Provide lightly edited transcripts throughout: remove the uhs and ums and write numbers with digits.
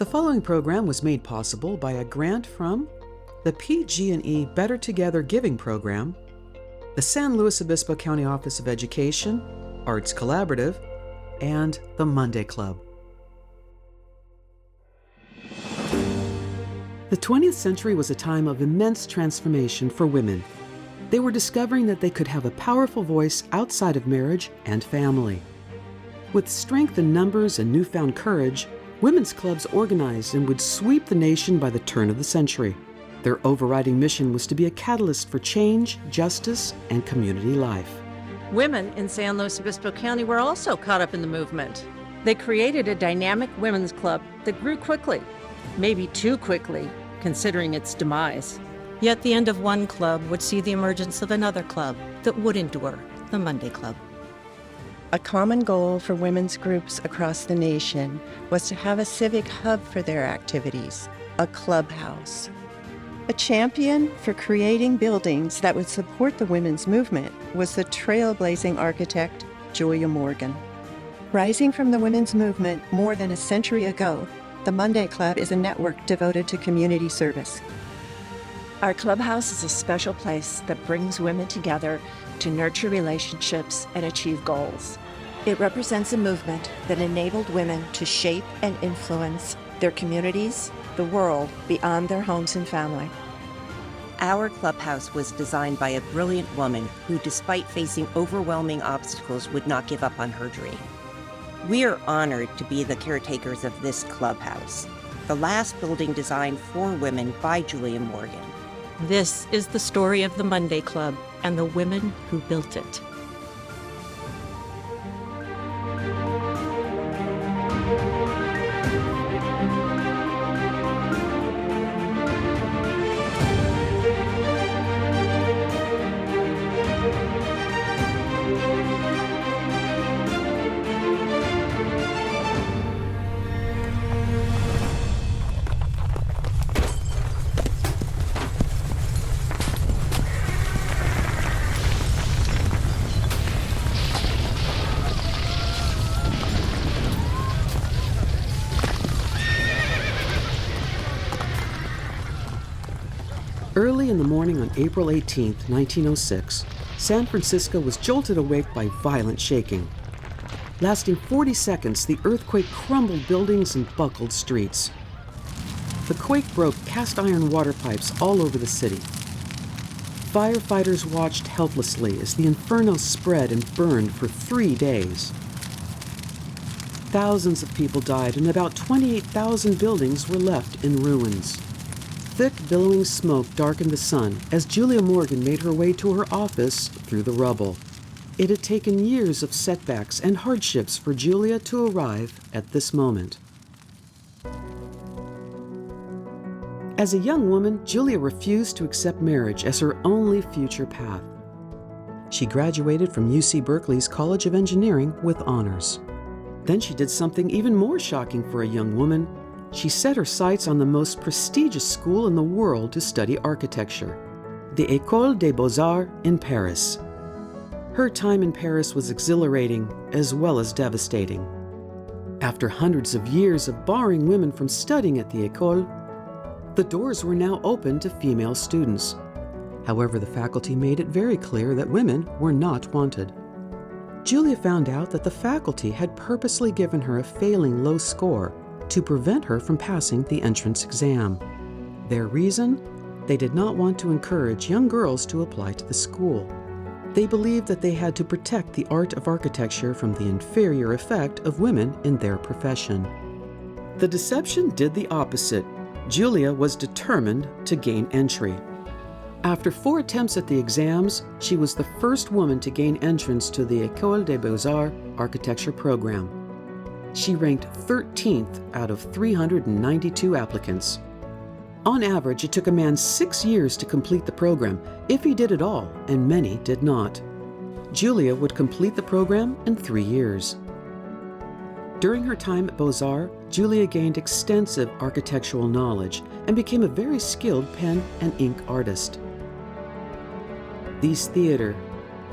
The following program was made possible by a grant from the PG&E Better Together Giving Program, the San Luis Obispo County Office of Education, Arts Collaborative, and the Monday Club. The 20th century was a time of immense transformation for women. They were discovering that they could have a powerful voice outside of marriage and family. With strength in numbers and newfound courage, women's clubs organized and would sweep the nation by the turn of the century. Their overriding mission was to be a catalyst for change, justice, and community life. Women in San Luis Obispo County were also caught up in the movement. They created a dynamic women's club that grew quickly, maybe too quickly, considering its demise. Yet the end of one club would see the emergence of another club that would endure, the Monday Club. A common goal for women's groups across the nation was to have a civic hub for their activities, a clubhouse. A champion for creating buildings that would support the women's movement was the trailblazing architect Julia Morgan. Rising from the women's movement more than a century ago, the Monday Club is a network devoted to community service. Our clubhouse is a special place that brings women together to nurture relationships and achieve goals. It represents a movement that enabled women to shape and influence their communities, the world, beyond their homes and family. Our clubhouse was designed by a brilliant woman who, despite facing overwhelming obstacles, would not give up on her dream. We are honored to be the caretakers of this clubhouse, the last building designed for women by Julia Morgan. This is the story of the Monday Club and the women who built it. Early in the morning on April 18, 1906, San Francisco was jolted awake by violent shaking. Lasting 40 seconds, the earthquake crumbled buildings and buckled streets. The quake broke cast iron water pipes all over the city. Firefighters watched helplessly as the inferno spread and burned for 3 days. Thousands of people died and about 28,000 buildings were left in ruins. Thick, billowing smoke darkened the sun as Julia Morgan made her way to her office through the rubble. It had taken years of setbacks and hardships for Julia to arrive at this moment. As a young woman, Julia refused to accept marriage as her only future path. She graduated from UC Berkeley's College of Engineering with honors. Then she did something even more shocking for a young woman. She set her sights on the most prestigious school in the world to study architecture, the École des Beaux-Arts in Paris. Her time in Paris was exhilarating as well as devastating. After hundreds of years of barring women from studying at the École, the doors were now open to female students. However, the faculty made it very clear that women were not wanted. Julia found out that the faculty had purposely given her a failing low score to prevent her from passing the entrance exam. Their reason? They did not want to encourage young girls to apply to the school. They believed that they had to protect the art of architecture from the inferior effect of women in their profession. The deception did the opposite. Julia was determined to gain entry. After 4 attempts at the exams, she was the first woman to gain entrance to the École des Beaux-Arts architecture program. She ranked 13th out of 392 applicants. On average, it took a man 6 years to complete the program, if he did at all, and many did not. Julia would complete the program in 3 years. During her time at Beaux-Arts, Julia gained extensive architectural knowledge and became a very skilled pen and ink artist. These theater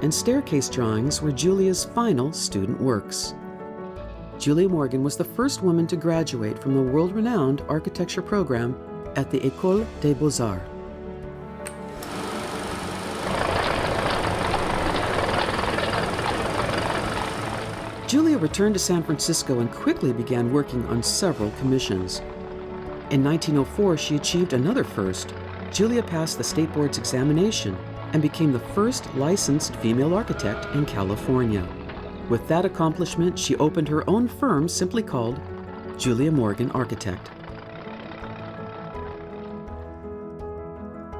and staircase drawings were Julia's final student works. Julia Morgan was the first woman to graduate from the world-renowned architecture program at the École des Beaux-Arts. Julia returned to San Francisco and quickly began working on several commissions. In 1904, she achieved another first. Julia passed the State Board's examination and became the first licensed female architect in California. With that accomplishment, she opened her own firm simply called Julia Morgan Architect.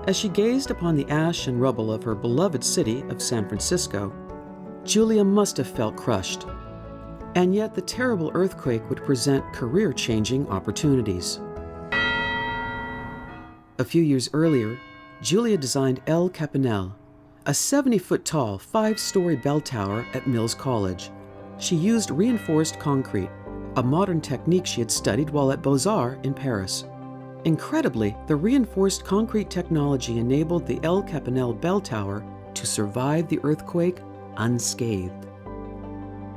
As she gazed upon the ash and rubble of her beloved city of San Francisco, Julia must have felt crushed. And yet the terrible earthquake would present career-changing opportunities. A few years earlier, Julia designed El Capanel, a 70-foot-tall, 5-story bell tower at Mills College. She used reinforced concrete, a modern technique she had studied while at Beaux-Arts in Paris. Incredibly, the reinforced concrete technology enabled the El Capanel bell tower to survive the earthquake unscathed.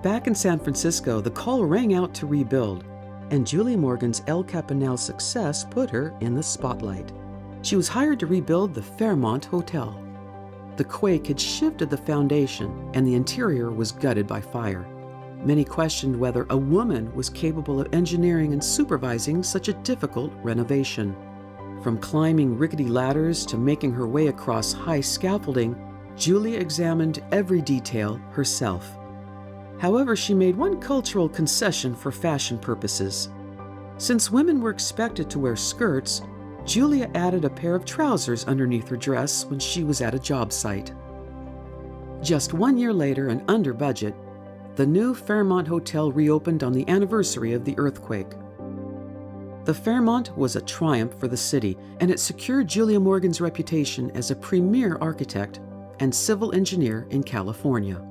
Back in San Francisco, the call rang out to rebuild, and Julia Morgan's El Capanel success put her in the spotlight. She was hired to rebuild the Fairmont Hotel. The quake had shifted the foundation, and the interior was gutted by fire. Many questioned whether a woman was capable of engineering and supervising such a difficult renovation. From climbing rickety ladders to making her way across high scaffolding, Julia examined every detail herself. However, she made one cultural concession for fashion purposes. Since women were expected to wear skirts, Julia added a pair of trousers underneath her dress when she was at a job site. Just 1 year later and under budget, the new Fairmont Hotel reopened on the anniversary of the earthquake. The Fairmont was a triumph for the city, and it secured Julia Morgan's reputation as a premier architect and civil engineer in California.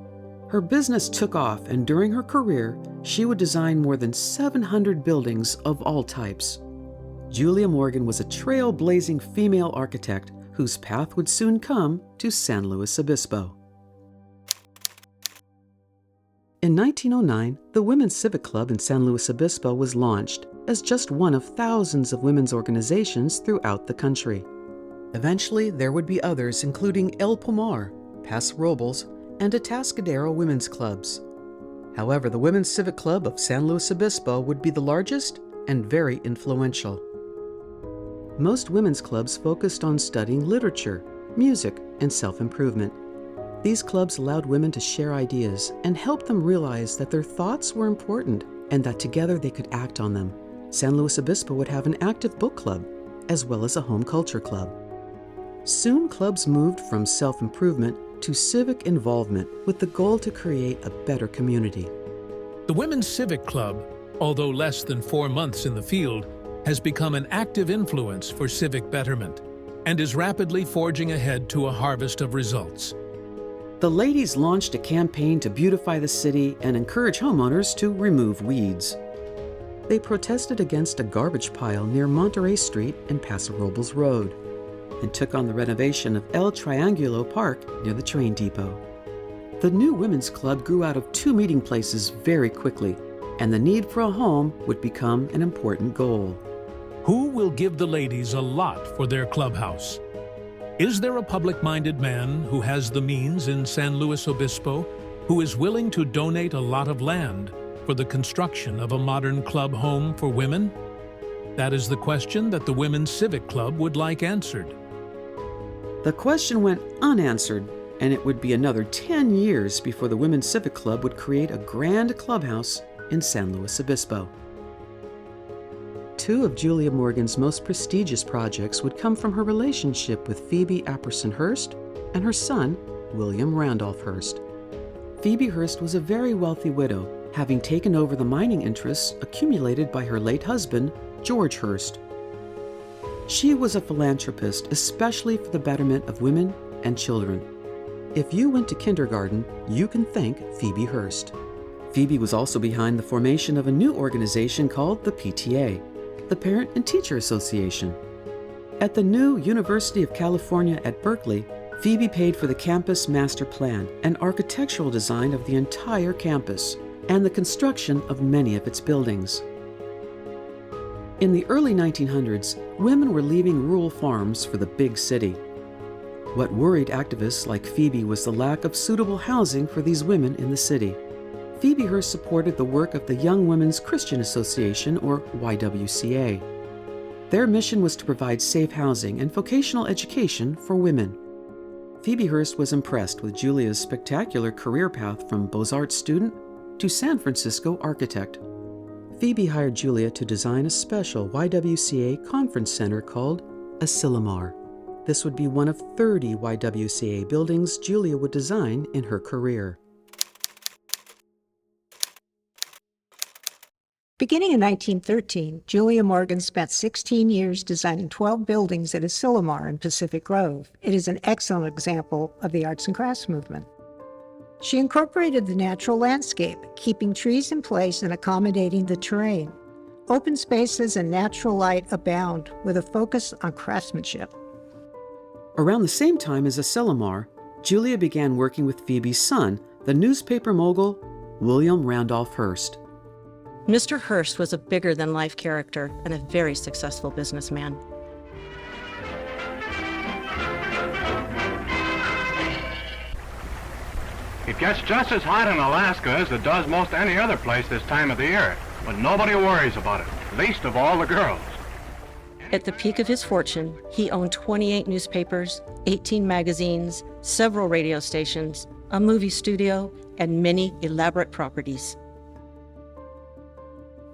Her business took off, and during her career, she would design more than 700 buildings of all types. Julia Morgan was a trailblazing female architect whose path would soon come to San Luis Obispo. In 1909, the Women's Civic Club in San Luis Obispo was launched as just one of thousands of women's organizations throughout the country. Eventually, there would be others, including El Pomar, Paso Robles, and Atascadero women's clubs. However, the Women's Civic Club of San Luis Obispo would be the largest and very influential. Most women's clubs focused on studying literature, music, and self-improvement. These clubs allowed women to share ideas and helped them realize that their thoughts were important and that together they could act on them. San Luis Obispo would have an active book club, as well as a home culture club. Soon, clubs moved from self-improvement to civic involvement with the goal to create a better community. The Women's Civic Club, although less than 4 months in the field, has become an active influence for civic betterment and is rapidly forging ahead to a harvest of results. The ladies launched a campaign to beautify the city and encourage homeowners to remove weeds. They protested against a garbage pile near Monterey Street and Paso Robles Road, and took on the renovation of El Triangulo Park near the train depot. The new women's club grew out of 2 meeting places very quickly, and the need for a home would become an important goal. Who will give the ladies a lot for their clubhouse? Is there a public-minded man who has the means in San Luis Obispo who is willing to donate a lot of land for the construction of a modern club home for women? That is the question that the Women's Civic Club would like answered. The question went unanswered, and it would be another 10 years before the Women's Civic Club would create a grand clubhouse in San Luis Obispo. 2 of Julia Morgan's most prestigious projects would come from her relationship with Phoebe Apperson Hearst and her son, William Randolph Hearst. Phoebe Hearst was a very wealthy widow, having taken over the mining interests accumulated by her late husband, George Hearst. She was a philanthropist, especially for the betterment of women and children. If you went to kindergarten, you can thank Phoebe Hearst. Phoebe was also behind the formation of a new organization called the PTA, the Parent and Teacher Association. At the new University of California at Berkeley, Phoebe paid for the campus master plan and architectural design of the entire campus, and the construction of many of its buildings. In the early 1900s, women were leaving rural farms for the big city. What worried activists like Phoebe was the lack of suitable housing for these women in the city. Phoebe Hearst supported the work of the Young Women's Christian Association, or YWCA. Their mission was to provide safe housing and vocational education for women. Phoebe Hearst was impressed with Julia's spectacular career path from Beaux-Arts student to San Francisco architect. Phoebe hired Julia to design a special YWCA conference center called Asilomar. This would be one of 30 YWCA buildings Julia would design in her career. Beginning in 1913, Julia Morgan spent 16 years designing 12 buildings at Asilomar in Pacific Grove. It is an excellent example of the arts and crafts movement. She incorporated the natural landscape, keeping trees in place and accommodating the terrain. Open spaces and natural light abound, with a focus on craftsmanship. Around the same time as Asilomar, Julia began working with Phoebe's son, the newspaper mogul William Randolph Hearst. Mr. Hearst was a bigger-than-life character and a very successful businessman. It gets just as hot in Alaska as it does most any other place this time of the year, but nobody worries about it, least of all the girls. At the peak of his fortune, he owned 28 newspapers, 18 magazines, several radio stations, a movie studio, and many elaborate properties.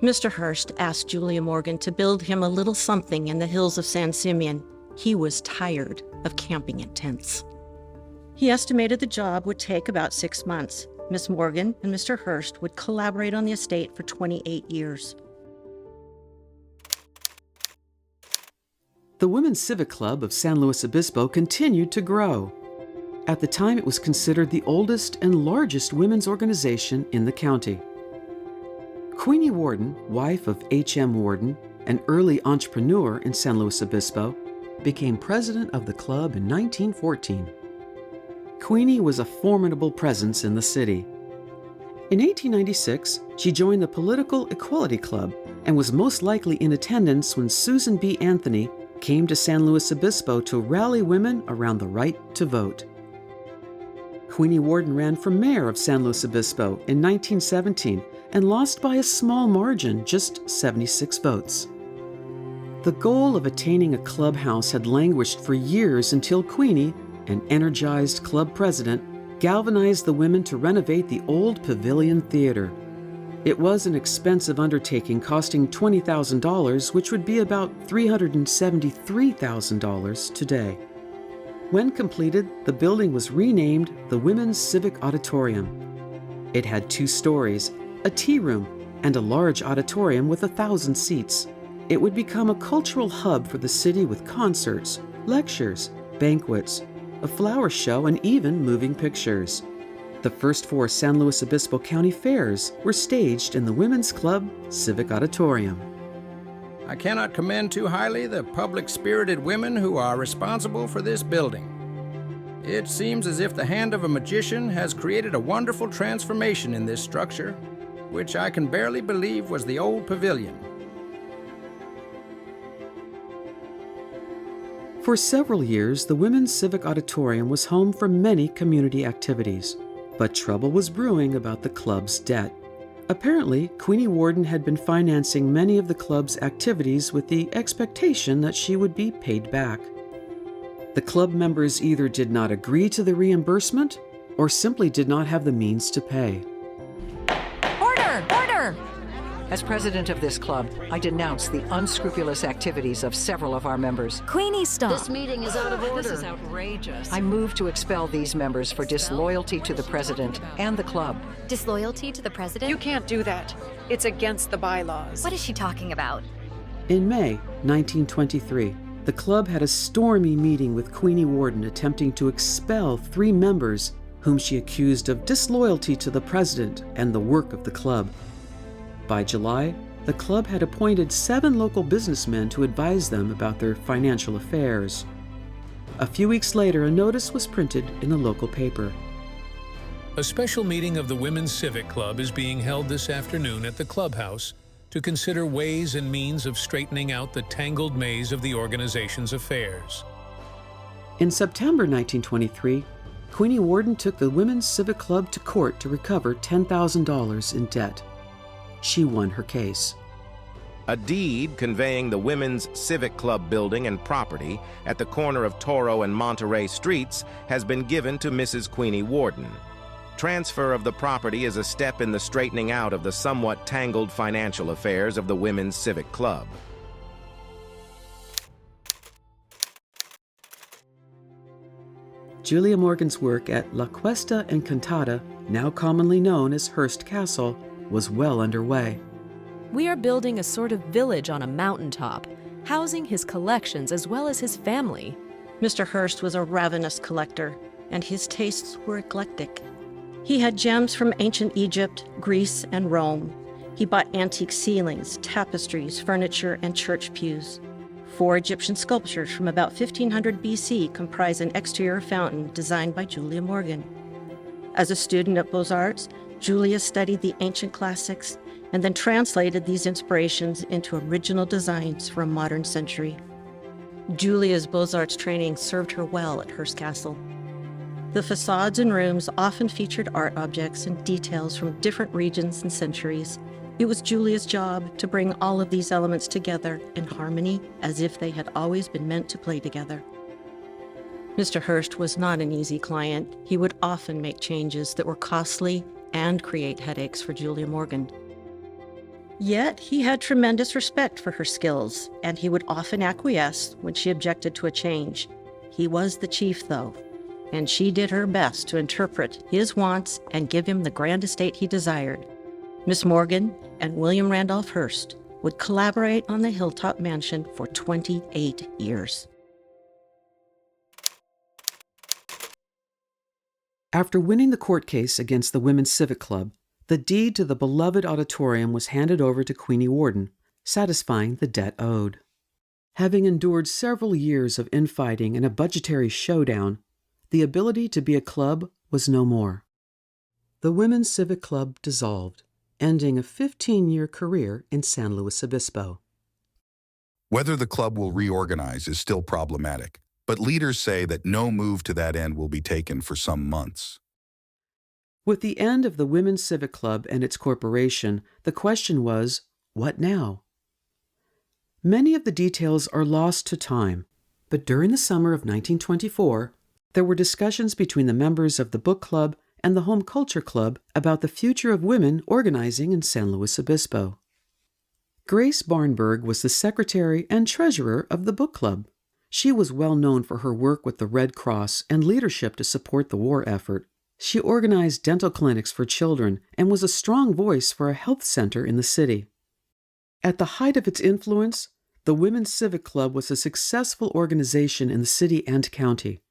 Mr. Hearst asked Julia Morgan to build him a little something in the hills of San Simeon. He was tired of camping in tents. He estimated the job would take about 6 months. Miss Morgan and Mr. Hearst would collaborate on the estate for 28 years. The Women's Civic Club of San Luis Obispo continued to grow. At the time, it was considered the oldest and largest women's organization in the county. Queenie Warden, wife of H.M. Warden, an early entrepreneur in San Luis Obispo, became president of the club in 1914. Queenie was a formidable presence in the city. In 1896, she joined the Political Equality Club and was most likely in attendance when Susan B. Anthony came to San Luis Obispo to rally women around the right to vote. Queenie Warden ran for mayor of San Luis Obispo in 1917 and lost by a small margin, just 76 votes. The goal of attaining a clubhouse had languished for years until Queenie, an energized club president, galvanized the women to renovate the old Pavilion Theater. It was an expensive undertaking costing $20,000, which would be about $373,000 today. When completed, the building was renamed the Women's Civic Auditorium. It had 2 stories, a tea room, and a large auditorium with 1,000 seats. It would become a cultural hub for the city with concerts, lectures, banquets, a flower show, and even moving pictures. The first 4 San Luis Obispo County fairs were staged in the Women's Club Civic Auditorium. I cannot commend too highly the public-spirited women who are responsible for this building. It seems as if the hand of a magician has created a wonderful transformation in this structure, which I can barely believe was the old pavilion. For several years, the Women's Civic Auditorium was home for many community activities, but trouble was brewing about the club's debt. Apparently, Queenie Warden had been financing many of the club's activities with the expectation that she would be paid back. The club members either did not agree to the reimbursement or simply did not have the means to pay. Order! Order! As president of this club, I denounce the unscrupulous activities of several of our members. Queenie, stop. This meeting is out of order. This is outrageous. I move to expel these members for disloyalty to the president and the club. Disloyalty to the president? You can't do that. It's against the bylaws. What is she talking about? In May 1923, the club had a stormy meeting with Queenie Warden attempting to expel 3 members whom she accused of disloyalty to the president and the work of the club. By July, the club had appointed 7 local businessmen to advise them about their financial affairs. A few weeks later, a notice was printed in the local paper. A special meeting of the Women's Civic Club is being held this afternoon at the clubhouse to consider ways and means of straightening out the tangled maze of the organization's affairs. In September 1923, Queenie Warden took the Women's Civic Club to court to recover $10,000 in debt. She won her case. A deed conveying the Women's Civic Club building and property at the corner of Toro and Monterey Streets has been given to Mrs. Queenie Warden. Transfer of the property is a step in the straightening out of the somewhat tangled financial affairs of the Women's Civic Club. Julia Morgan's work at La Cuesta Encantada, now commonly known as Hearst Castle, was well underway. We are building a sort of village on a mountaintop, housing his collections as well as his family. Mr. Hearst was a ravenous collector, and his tastes were eclectic. He had gems from ancient Egypt, Greece, and Rome. He bought antique ceilings, tapestries, furniture, and church pews. 4 Egyptian sculptures from about 1500 BC comprise an exterior fountain designed by Julia Morgan. As a student at Beaux-Arts, Julia studied the ancient classics and then translated these inspirations into original designs for a modern century. Julia's Beaux-Arts training served her well at Hearst Castle. The facades and rooms often featured art objects and details from different regions and centuries. It was Julia's job to bring all of these elements together in harmony as if they had always been meant to play together. Mr. Hearst was not an easy client. He would often make changes that were costly and create headaches for Julia Morgan. Yet he had tremendous respect for her skills, and he would often acquiesce when she objected to a change. He was the chief, though, and she did her best to interpret his wants and give him the grand estate he desired. Miss Morgan and William Randolph Hearst would collaborate on the Hilltop Mansion for 28 years. After winning the court case against the Women's Civic Club, the deed to the beloved auditorium was handed over to Queenie Warden, satisfying the debt owed. Having endured several years of infighting and a budgetary showdown, the ability to be a club was no more. The Women's Civic Club dissolved, ending a 15-year career in San Luis Obispo. Whether the club will reorganize is still problematic, but leaders say that no move to that end will be taken for some months. With the end of the Women's Civic Club and its corporation, the question was, what now? Many of the details are lost to time, but during the summer of 1924, there were discussions between the members of the book club and the Home Culture Club about the future of women organizing in San Luis Obispo. Grace Barnberg was the secretary and treasurer of the book club. She was well known for her work with the Red Cross and leadership to support the war effort. She organized dental clinics for children and was a strong voice for a health center in the city. At the height of its influence, the Women's Civic Club was a successful organization in the city and county.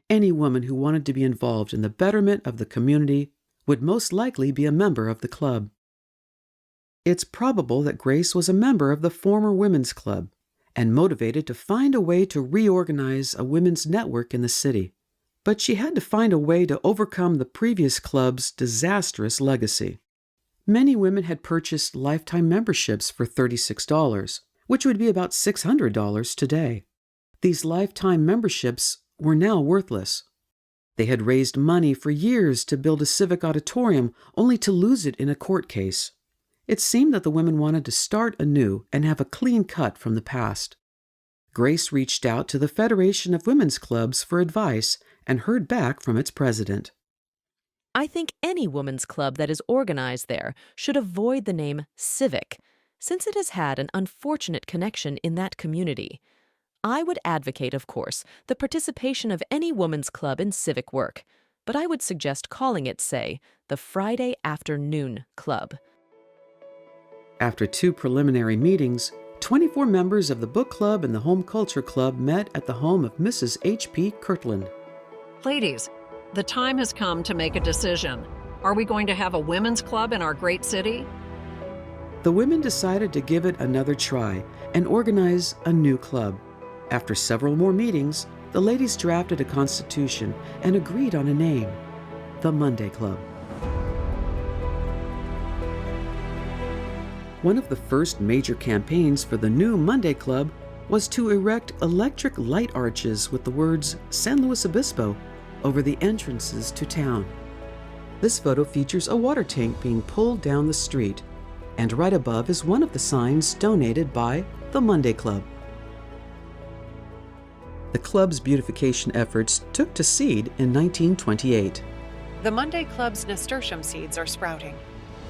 Any woman who wanted to be involved in the betterment of the community would most likely be a member of the club. It's probable that Grace was a member of the former Women's Club and motivated to find a way to reorganize a women's network in the city. But she had to find a way to overcome the previous club's disastrous legacy. Many women had purchased lifetime memberships for $36, which would be about $600 today. These lifetime memberships were now worthless. They had raised money for years to build a civic auditorium, only to lose it in a court case. It seemed that the women wanted to start anew and have a clean cut from the past. Grace reached out to the Federation of Women's Clubs for advice and heard back from its president. I think any women's club that is organized there should avoid the name civic, since it has had an unfortunate connection in that community. I would advocate, of course, the participation of any women's club in civic work, but I would suggest calling it, say, the Friday Afternoon Club. After 2 preliminary meetings, 24 members of the book club and the Home Culture Club met at the home of Mrs. H.P. Kirtland. Ladies, the time has come to make a decision. Are we going to have a women's club in our great city? The women decided to give it another try and organize a new club. After several more meetings, the ladies drafted a constitution and agreed on a name, the Monday Club. One of the first major campaigns for the new Monday Club was to erect electric light arches with the words San Luis Obispo over the entrances to town. This photo features a water tank being pulled down the street, and right above is one of the signs donated by the Monday Club. The club's beautification efforts took to seed in 1928. The Monday Club's nasturtium seeds are sprouting.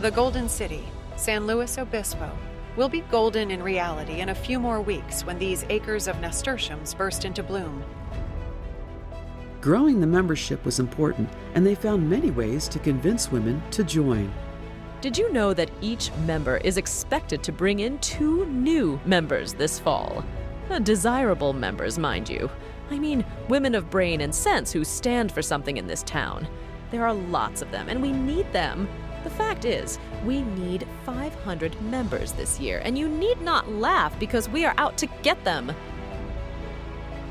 The Golden City, San Luis Obispo, will be golden in reality in a few more weeks when these acres of nasturtiums burst into bloom. Growing the membership was important, and they found many ways to convince women to join. Did you know that each member is expected to bring in 2 new members this fall? Desirable members, mind you. I mean, women of brain and sense who stand for something in this town. There are lots of them, and we need them. The fact is, we need 500 members this year, and you need not laugh because we are out to get them.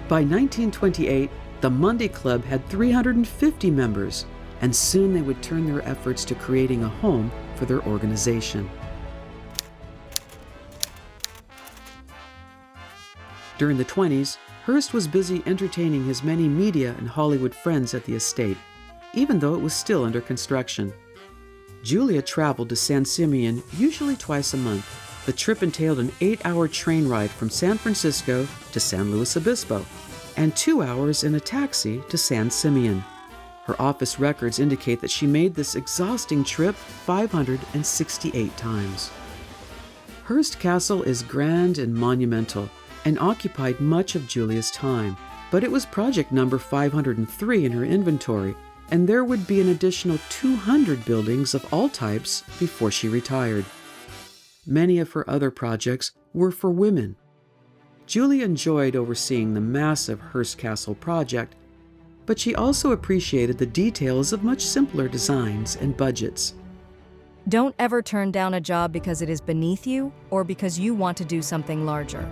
By 1928, the Monday Club had 350 members, and soon they would turn their efforts to creating a home for their organization. During the 20s, Hearst was busy entertaining his many media and Hollywood friends at the estate, even though it was still under construction. Julia traveled to San Simeon usually twice a month. The trip entailed an 8-hour train ride from San Francisco to San Luis Obispo and 2 hours in a taxi to San Simeon. Her office records indicate that she made this exhausting trip 568 times. Hearst Castle is grand and monumental and occupied much of Julia's time, but it was project number 503 in her inventory, and there would be an additional 200 buildings of all types before she retired. Many of her other projects were for women. Julia enjoyed overseeing the massive Hearst Castle project, but she also appreciated the details of much simpler designs and budgets. Don't ever turn down a job because it is beneath you or because you want to do something larger.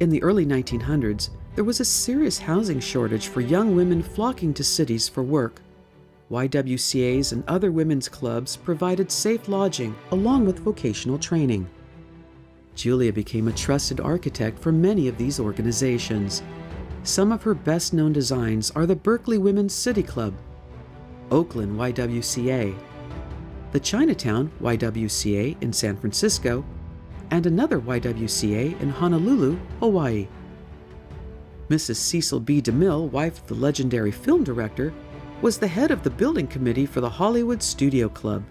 In the early 1900s, there was a serious housing shortage for young women flocking to cities for work. YWCAs and other women's clubs provided safe lodging along with vocational training. Julia became a trusted architect for many of these organizations. Some of her best-known designs are the Berkeley Women's City Club, Oakland YWCA, the Chinatown YWCA in San Francisco, and another YWCA in Honolulu, Hawaii. Mrs. Cecil B. DeMille, wife of the legendary film director, was the head of the building committee for the Hollywood Studio Club,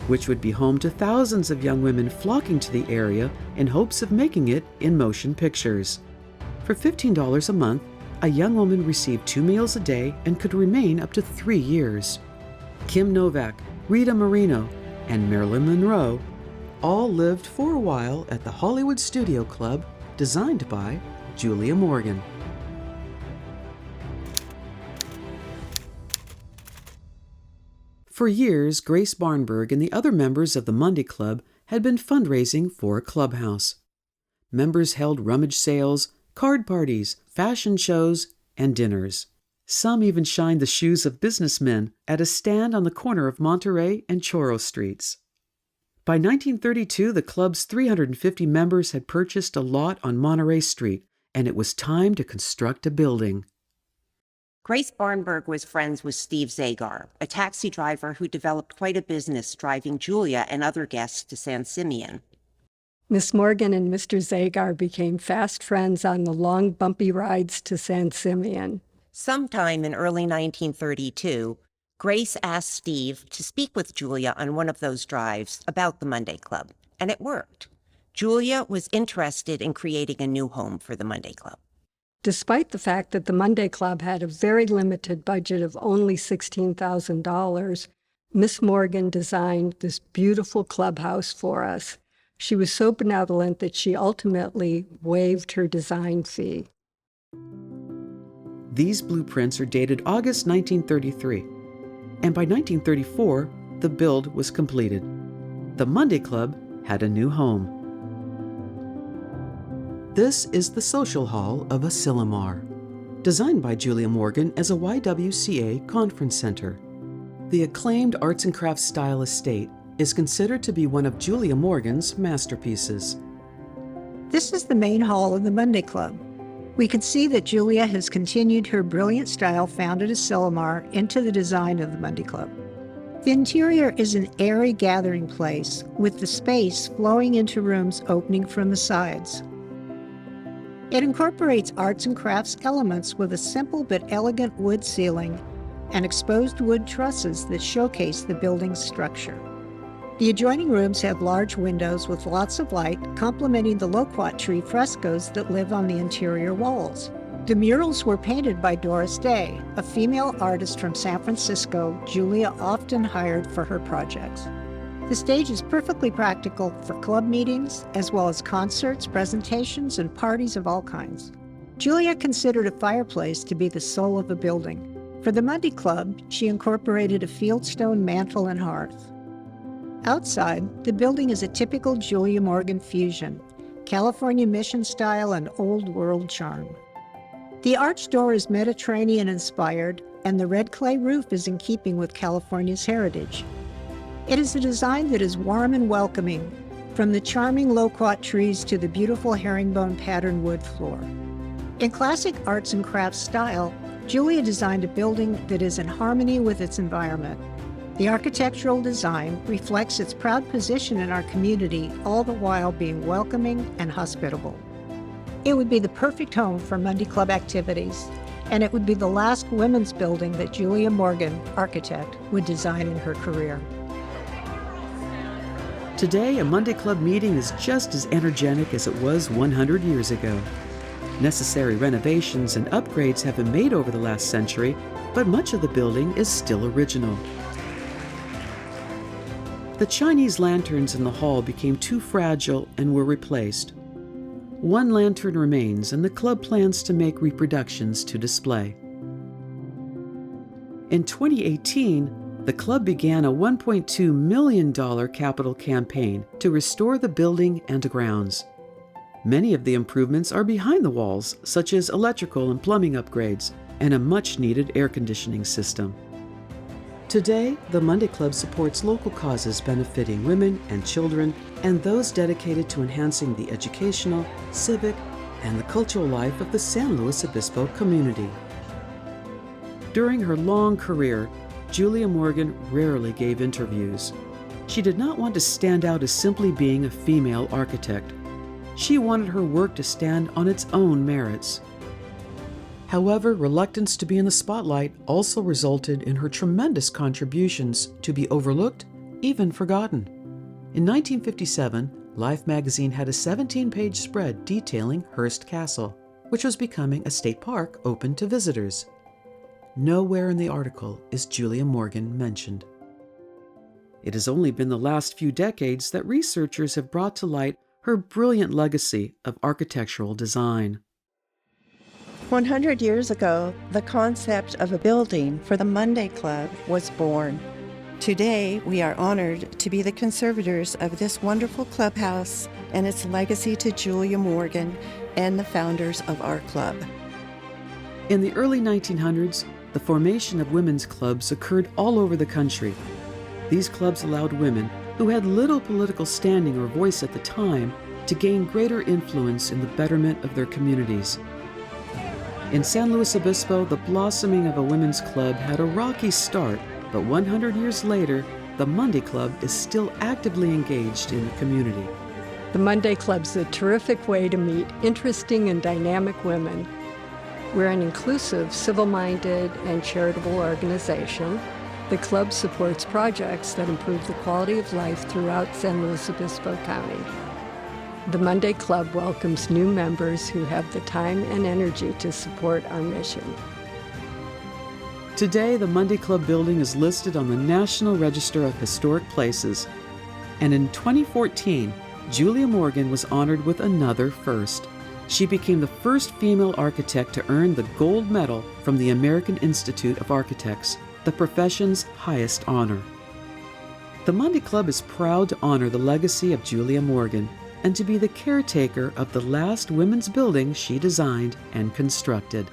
which would be home to thousands of young women flocking to the area in hopes of making it in motion pictures. For $15 a month, a young woman received 2 meals a day and could remain up to 3 years. Kim Novak, Rita Moreno, and Marilyn Monroe all lived for a while at the Hollywood Studio Club, designed by Julia Morgan. For years, Grace Barnberg and the other members of the Monday Club had been fundraising for a clubhouse. Members held rummage sales, card parties, fashion shows, and dinners. Some even shined the shoes of businessmen at a stand on the corner of Monterey and Chorro Streets. By 1932, the club's 350 members had purchased a lot on Monterey Street, and it was time to construct a building. Grace Barnberg was friends with Steve Zagar, a taxi driver who developed quite a business driving Julia and other guests to San Simeon. Miss Morgan and Mr. Zagar became fast friends on the long, bumpy rides to San Simeon. Sometime in early 1932, Grace asked Steve to speak with Julia on one of those drives about the Monday Club, and it worked. Julia was interested in creating a new home for the Monday Club. Despite the fact that the Monday Club had a very limited budget of only $16,000, Miss Morgan designed this beautiful clubhouse for us. She was so benevolent that she ultimately waived her design fee. These blueprints are dated August 1933, and by 1934, the build was completed. The Monday Club had a new home. This is the social hall of Asilomar, designed by Julia Morgan as a YWCA conference center. The acclaimed arts and crafts style estate is considered to be one of Julia Morgan's masterpieces. This is the main hall of the Monday Club. We can see that Julia has continued her brilliant style found at Asilomar into the design of the Monday Club. The interior is an airy gathering place, with the space flowing into rooms opening from the sides. It incorporates arts and crafts elements with a simple but elegant wood ceiling and exposed wood trusses that showcase the building's structure. The adjoining rooms have large windows with lots of light, complementing the loquat tree frescoes that live on the interior walls. The murals were painted by Doris Day, a female artist from San Francisco Julia often hired for her projects. The stage is perfectly practical for club meetings, as well as concerts, presentations, and parties of all kinds. Julia considered a fireplace to be the soul of a building. For the Monday Club, she incorporated a fieldstone mantel and hearth. Outside, the building is a typical Julia Morgan fusion, California mission style and old world charm. The arched door is Mediterranean-inspired, and the red clay roof is in keeping with California's heritage. It is a design that is warm and welcoming, from the charming loquat trees to the beautiful herringbone patterned wood floor. In classic arts and crafts style, Julia designed a building that is in harmony with its environment. The architectural design reflects its proud position in our community, all the while being welcoming and hospitable. It would be the perfect home for Monday Club activities, and it would be the last women's building that Julia Morgan, architect, would design in her career. Today, a Monday Club meeting is just as energetic as it was 100 years ago. Necessary renovations and upgrades have been made over the last century, but much of the building is still original. The Chinese lanterns in the hall became too fragile and were replaced. One lantern remains, and the club plans to make reproductions to display. In 2018, the club began a $1.2 million capital campaign to restore the building and grounds. Many of the improvements are behind the walls, such as electrical and plumbing upgrades and a much-needed air conditioning system. Today, the Monday Club supports local causes benefiting women and children and those dedicated to enhancing the educational, civic, and the cultural life of the San Luis Obispo community. During her long career, Julia Morgan rarely gave interviews. She did not want to stand out as simply being a female architect. She wanted her work to stand on its own merits. However, reluctance to be in the spotlight also resulted in her tremendous contributions to be overlooked, even forgotten. In 1957, Life magazine had a 17-page spread detailing Hearst Castle, which was becoming a state park open to visitors. Nowhere in the article is Julia Morgan mentioned. It has only been the last few decades that researchers have brought to light her brilliant legacy of architectural design. 100 years ago, the concept of a building for the Monday Club was born. Today, we are honored to be the conservators of this wonderful clubhouse and its legacy to Julia Morgan and the founders of our club. In the early 1900s, the formation of women's clubs occurred all over the country. These clubs allowed women who had little political standing or voice at the time to gain greater influence in the betterment of their communities. In San Luis Obispo, the blossoming of a women's club had a rocky start, but 100 years later, the Monday Club is still actively engaged in the community. The Monday Club's a terrific way to meet interesting and dynamic women. We're an inclusive, civil-minded, and charitable organization. The club supports projects that improve the quality of life throughout San Luis Obispo County. The Monday Club welcomes new members who have the time and energy to support our mission. Today, the Monday Club building is listed on the National Register of Historic Places, and in 2014, Julia Morgan was honored with another first. She became the first female architect to earn the gold medal from the American Institute of Architects, the profession's highest honor. The Monday Club is proud to honor the legacy of Julia Morgan and to be the caretaker of the last women's building she designed and constructed.